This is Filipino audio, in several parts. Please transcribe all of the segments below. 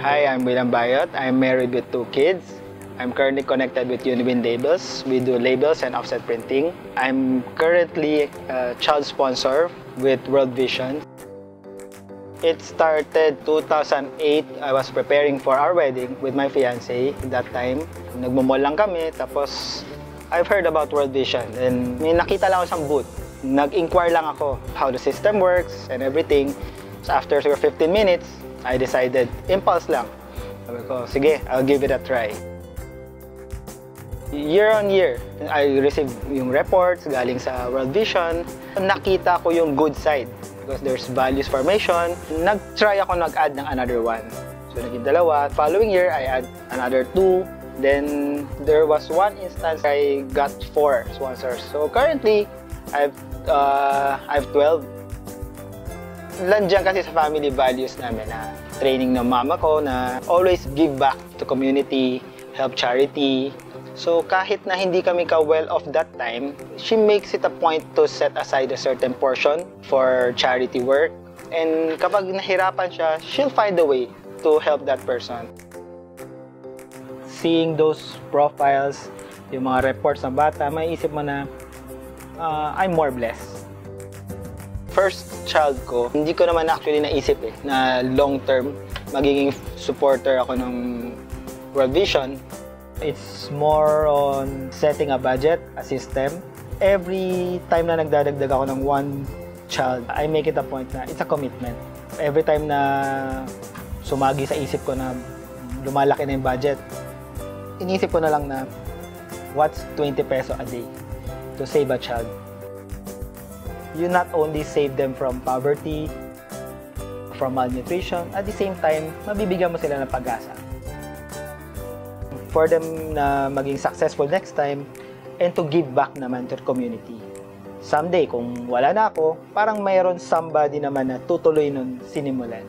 Hi, I'm William Bayot. I'm married with 2 kids. I'm currently connected with Uniwin Labels. We do labels and offset printing. I'm currently a child sponsor with World Vision. It started 2008. I was preparing for our wedding with my fiancé that time. Nagmamall lang kami, tapos I've heard about World Vision and may nakita lang ako sa booth. Nag-inquire lang ako how the system works and everything. So after 15 minutes, I decided, impulse lang. Sabi ko, sige, I'll give it a try. Year on year, I received yung reports galing sa World Vision. Nakita ko yung good side because there's values formation. Nag-try ako nag-add ng another one. So naging 2. Following year, I add another 2. Then there was one instance I got 4 sponsors. So currently, I've 12. Landiyan kasi sa family values namin na training ng mama ko na always give back to community, help charity. So kahit na hindi kami ka-well off that time, she makes it a point to set aside a certain portion for charity work. And kapag nahirapan siya, she'll find a way to help that person. Seeing those profiles, yung mga reports ng bata, may isip mo na I'm more blessed. First child ko, hindi ko naman actually naisip na long term magiging supporter ako ng World Vision. It's more on setting a budget, a system. Every time na nagdadagdag ako ng 1 child, I make it a point na it's a commitment. Every time na sumagi sa isip ko na lumalaki na yung budget, inisip ko na lang na what's 20 peso a day to save a child. You not only save them from poverty, from malnutrition, at the same time, mabibigyan mo sila ng pag-asa. For them na maging successful next time, and to give back naman to the community. Someday, kung wala na ako, parang mayroon somebody naman na tutuloy nun sinimulan.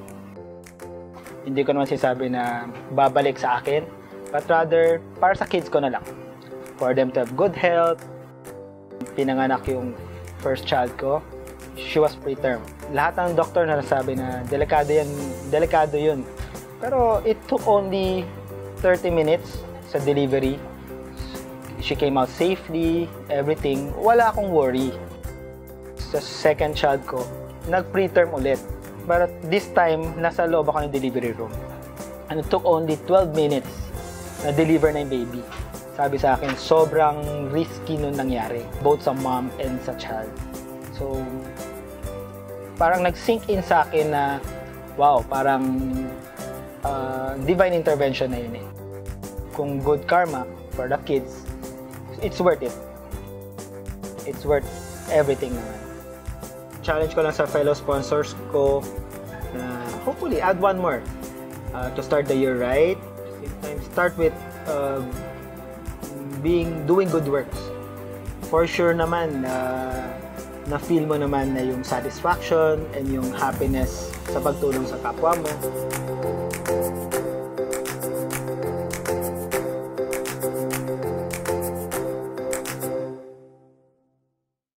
Hindi ko naman sinasabi na babalik sa akin, but rather, para sa kids ko na lang. For them to have good health, pinanganak yung first child ko, she was preterm. Lahat ng doktor na nasabi na delikado yun. Pero it took only 30 minutes sa delivery. She came out safely, everything. Wala akong worry. Sa second child ko, nag-preterm ulit. But this time, nasa loob ako ng delivery room. And it took only 12 minutes na deliver na yung baby. Sabi sa akin, sobrang risky nun nangyari, both sa mom and sa child. So, parang nag-sink in sa akin na, wow, parang divine intervention na yun eh. Kung good karma for the kids, it's worth it. It's worth everything naman. Challenge ko lang sa fellow sponsors ko na hopefully add 1 more to start the year right. Start with doing good works. For sure naman na feel mo naman na yung satisfaction and yung happiness sa pagtulong sa kapwa mo.